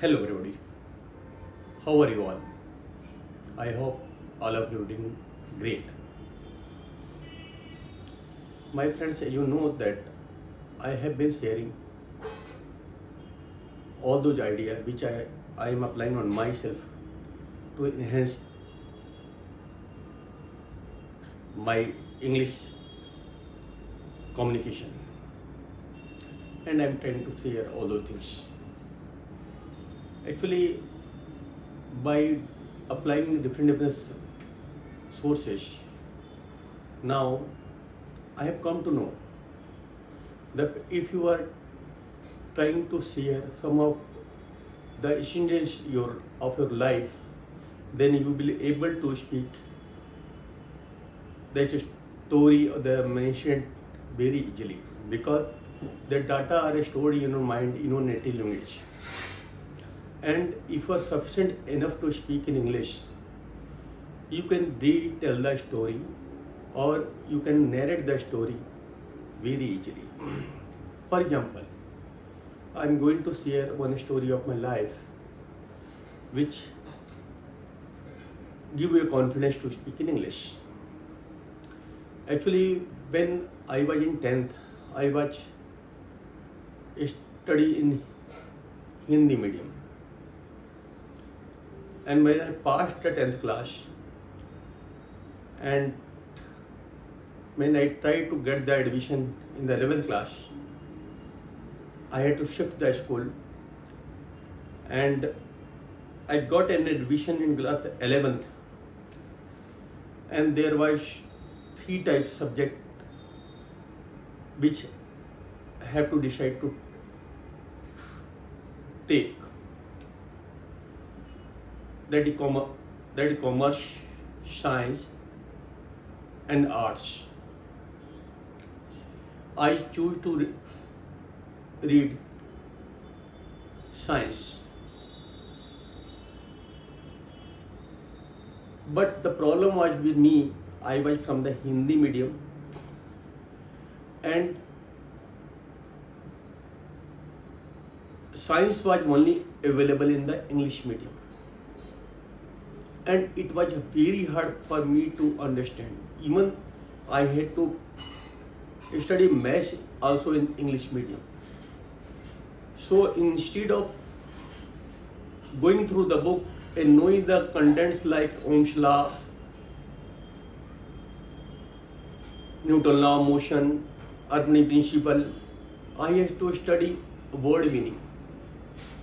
Hello everybody, how are you all? I hope all of you are doing great. My friends, you know that I have been sharing all those ideas which I am applying on myself to enhance my English communication, and I am trying to share all those things. Actually, by applying different sources, now I have come to know that if you are trying to share some of the essentials of your life, then you will be able to speak that story or the mentioned very easily, because the data are stored in your mind in your native language. And if you are sufficient enough to speak in English, you can retell the story or you can narrate the story very easily. For example, I am going to share one story of my life which give you a confidence to speak in English. Actually, when I was in 10th, I was study in Hindi medium. And when I passed the 10th class and when I tried to get the admission in the 11th class, I had to shift the school, and I got an admission in class 11th, and there was 3 types subject which I have to decide to take. That is commerce, science and arts. I choose to read science. But the problem was with me, I was from the Hindi medium, and science was only available in the English medium. And it was very hard for me to understand. Even I had to study maths also in English medium. So instead of going through the book and knowing the contents like Ohm's law, Newton's law of motion, Earthly principle, I had to study word meaning.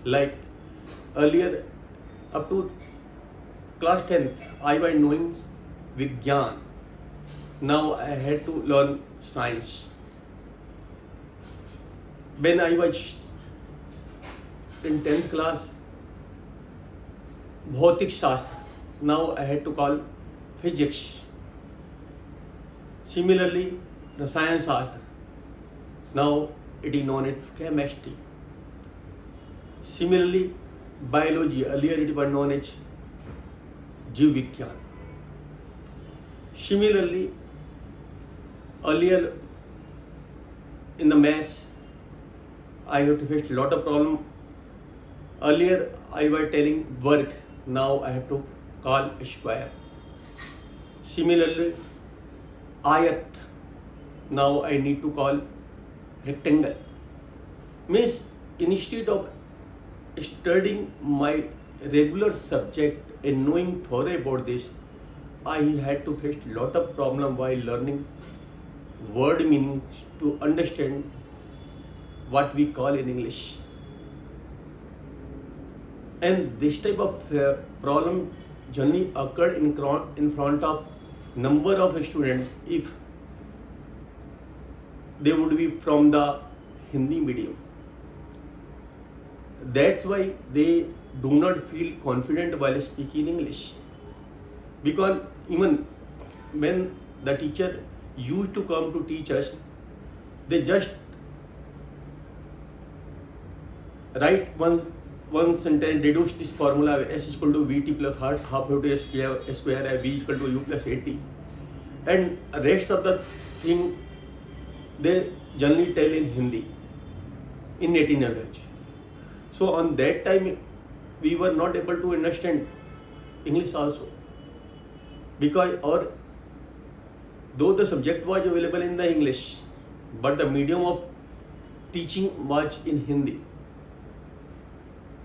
Like earlier, up to class 10th, I was knowing Vigyan. Now I had to learn science. When I was in 10th class, Bhautik Shastra. Now I had to call physics. Similarly, Rasayan Shastra. Now it is known as chemistry. Similarly, biology. Earlier it was known as Jiv Vigyan. Similarly, earlier in the maths, I have to face a lot of problem. Earlier I was telling work, now I have to call square. Similarly, ayat, now I need to call rectangle. Means instead of studying my regular subject and knowing thorough about this, I had to face a lot of problem while learning word meanings to understand what we call in English. And this type of problem generally occurred in front of number of students if they would be from the Hindi medium. That's why they do not feel confident while speaking English. Because even when the teacher used to come to teach us, they just write one sentence, deduce this formula, S is equal to Vt plus half into S square, V is equal to U plus 80. And rest of the thing they generally tell in Hindi, in native language. So on that time, we were not able to understand English also, because or though the subject was available in the English, but the medium of teaching was in Hindi.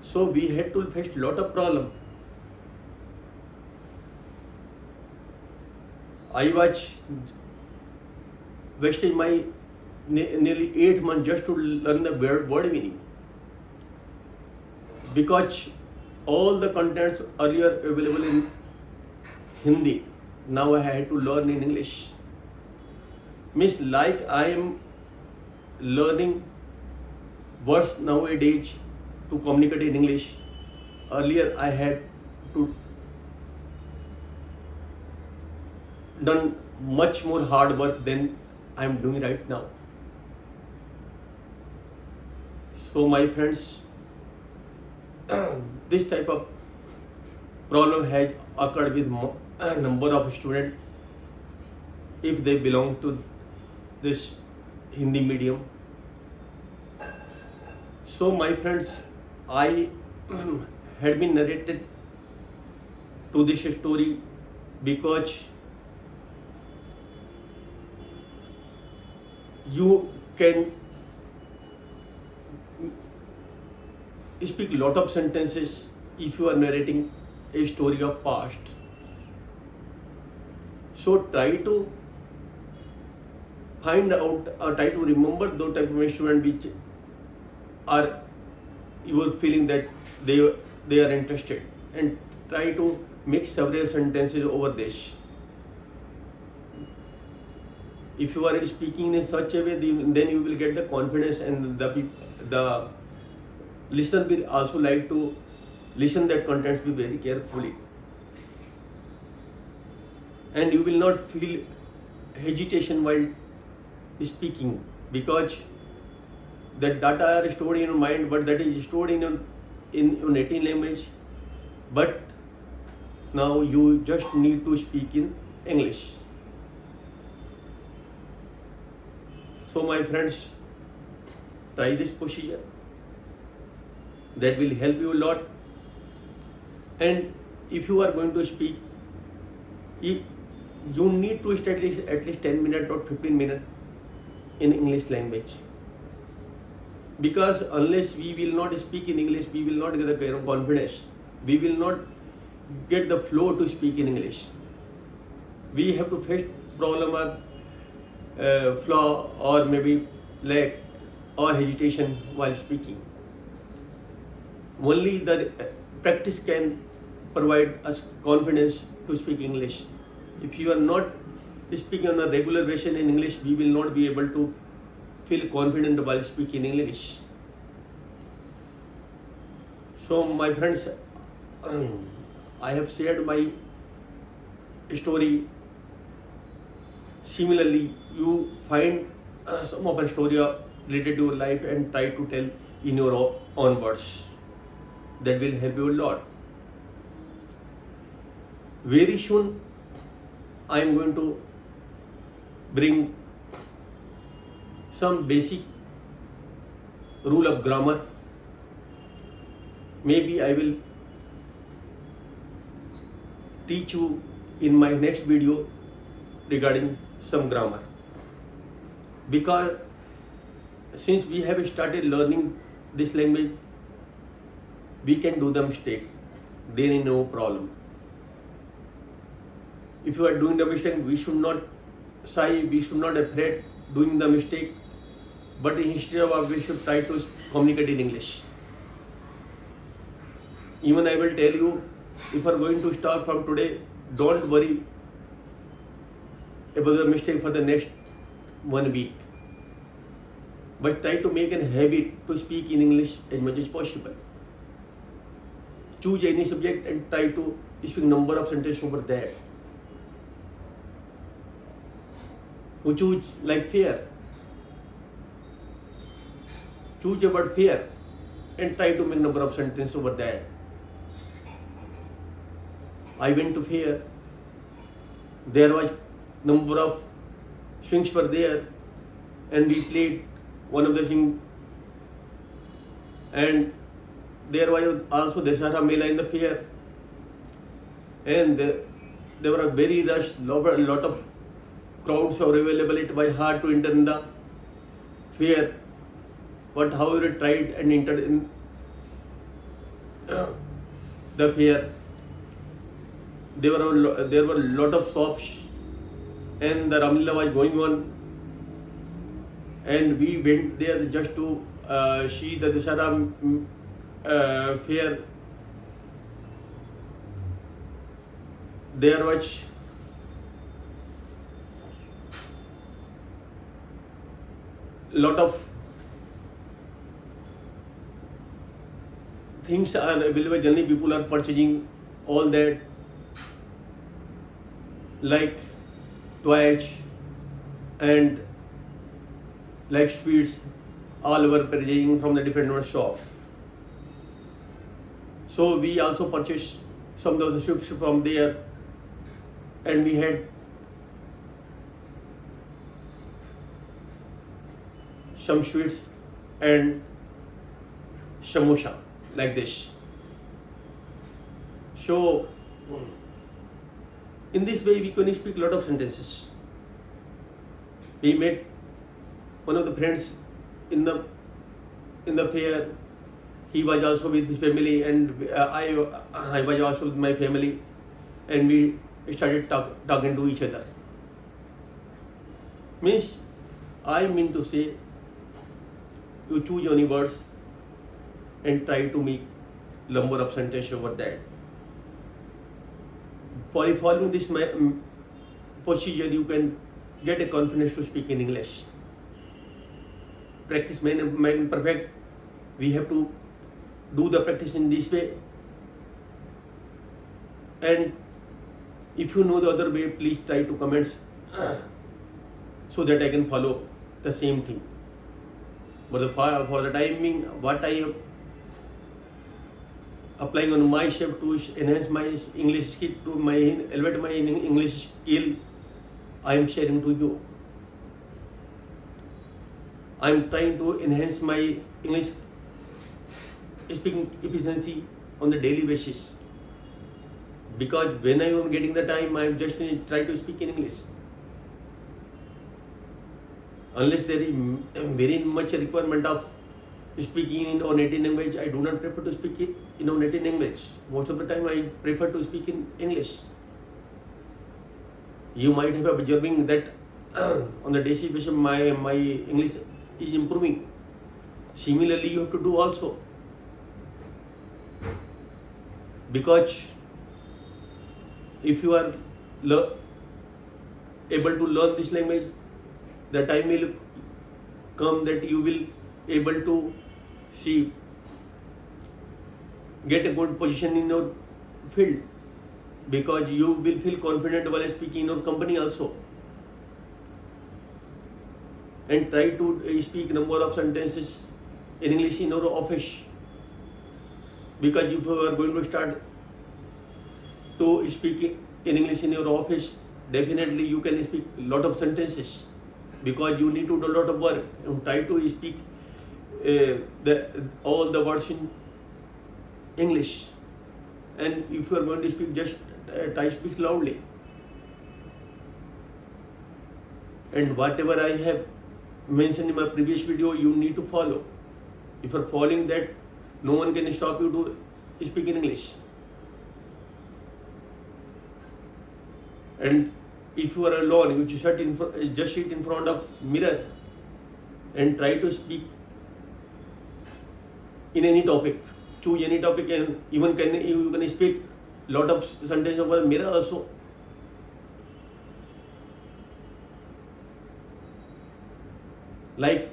So we had to face lot of problem. I was wasting my nearly 8 months just to learn the word meaning, because all the contents earlier available in Hindi, now I had to learn in English. Means like I am learning words nowadays to communicate in English. Earlier I had to done much more hard work than I am doing right now. So my friends, this type of problem has occurred with a number of students if they belong to this Hindi medium. So my friends, I had been narrated to this story because you can speak a lot of sentences if you are narrating a story of past. So try to find out or try to remember those type of students which are you are feeling that they are interested, and try to make several sentences over this. If you are speaking in such a way, then you will get the confidence, and the listener will also like to listen that contents very carefully, and you will not feel hesitation while speaking, because that data are stored in your mind, but that is stored in your native language. But now you just need to speak in English. So my friends, try this procedure. That will help you a lot. And if you are going to speak, you need to stay at least 10 minutes or 15 minutes in English language. Because unless we will not speak in English, we will not get the kind of confidence. We will not get the flow to speak in English. We have to face problem of flaw or maybe lack or hesitation while speaking. Only the practice can provide us confidence to speak English. If you are not speaking on a regular basis in English, we will not be able to feel confident while speaking English. So my friends, I have shared my story. Similarly, you find some of a story related to your life and try to tell in your own words. That will help you a lot. Very soon, I am going to bring some basic rule of grammar. Maybe I will teach you in my next video regarding some grammar. Because since we have started learning this language, we can do the mistake. There is no problem. If you are doing the mistake, we should not shy, we should not afraid doing the mistake, but instead of we should try to communicate in English. Even I will tell you, if you are going to start from today, don't worry about the mistake for the next 1 week. But try to make a habit to speak in English as much as possible. Choose any subject and try to speak number of sentences over that. You choose like fear. Choose the word fear and try to make number of sentences over that. I went to fair. There was number of swings were there, and we played one of the things. And there was also Dashara Mela in the fair, and there were a very rush, lot of crowds are available. It was hard to enter in the fair, but however tried and entered in the fair. There were a lot of shops, and the Ramlila was going on, and we went there just to see the Dashara fair. There was lot of things are available. Generally, people are purchasing all that, like toys and like sweets, all were purchasing from the different shops. So we also purchased some of the sweets from there, and we had some sweets and samosa like this. So in this way we can speak a lot of sentences. We met one of the friends in the fair. He was also with his family, and I was also with my family, and we started talking to each other. Means, I mean to say, you choose any words and try to make number of sentences over that. By following this procedure, you can get a confidence to speak in English. Practice makes perfect. We have to do the practice in this way. And if you know the other way, please try to comments so that I can follow the same thing. But for the timing, what I am applying on myself to enhance my English skill, to elevate my English skill, I am sharing to you. I am trying to enhance my English speaking efficiency on the daily basis, because when I am getting the time, I am just trying to speak in English. Unless there is very much requirement of speaking in our native language, I do not prefer to speak it in our native language. Most of the time I prefer to speak in English. You might have observing that on the daily basis my English is improving. Similarly, you have to do also, because if you are able to learn this language, the time will come that you will able to get a good position in your field, because you will feel confident while speaking in your company also. And try to speak number of sentences in English in your office, because if you are going to start to speak in English in your office, definitely you can speak a lot of sentences, because you need to do a lot of work and try to speak all the words in English. And if you are going to speak, just try to speak loudly. And whatever I have mentioned in my previous video, you need to follow. If you are following that, no one can stop you to speak in English. And if you are alone, you just sit in front of mirror and try to speak in any topic. Choose any topic, and even you can speak lot of sentences over the mirror also. Like,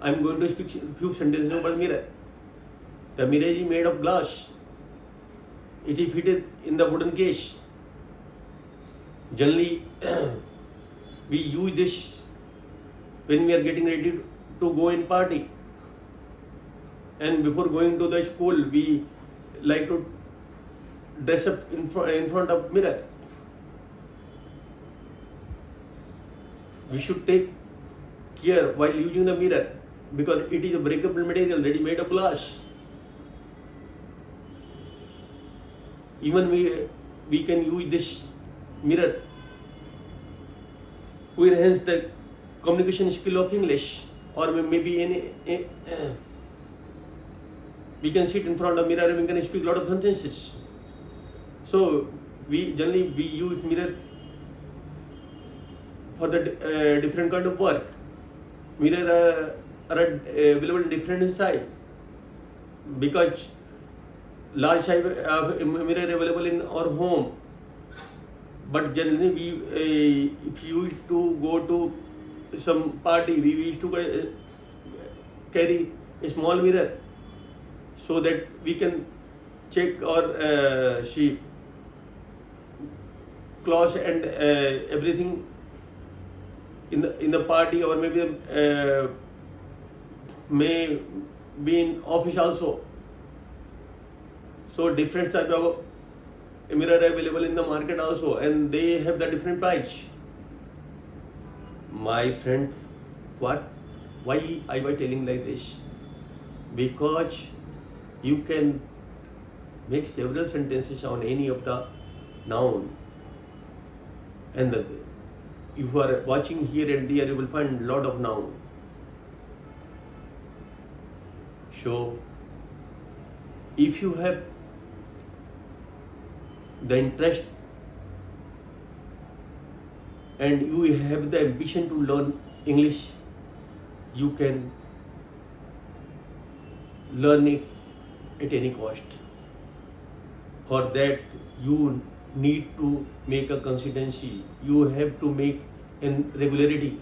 I am going to speak few sentences over the mirror. The mirror is made of glass. It is fitted in the wooden case. Generally, we use this when we are getting ready to go in party. And before going to the school, we like to dress up in front of mirror. We should take care while using the mirror, because it is a breakable material that is made of glass. Even we can use this mirror to enhance the communication skill of English, or maybe we can sit in front of mirror and we can speak a lot of sentences. So we generally use mirror for the different kind of work. Mirror are available in different size, because large size mirror available in our home, but generally we if you used to go to some party, we used to carry a small mirror so that we can check our see clothes and everything in the party, or maybe may be in office also. So different type of mirror available in the market also, and they have the different price. My friends, why I was telling like this? Because you can make several sentences on any of the noun, and if you are watching here and there, you will find a lot of noun. So if you have the interest and you have the ambition to learn English, you can learn it at any cost. For that, you need to make a consistency. You have to make a regularity.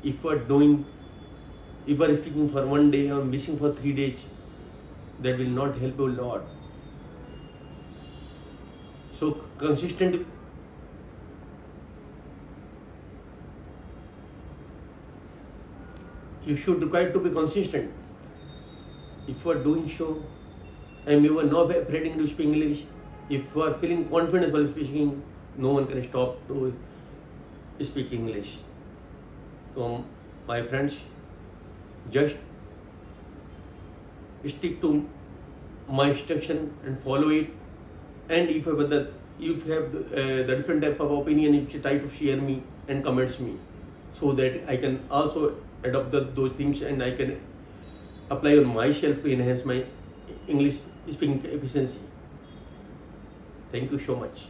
If you are speaking for one day or missing for 3 days, that will not help you a lot. So consistent, you should require to be consistent. If you are doing so and you are not afraid to speak English, if you are feeling confident while speaking, no one can stop to speak English. So my friends, just stick to my instruction and follow it. And if you have the different type of opinion, you should try to share me and comments me, so that I can also adopt those things and I can apply on myself to enhance my English speaking efficiency. Thank you so much.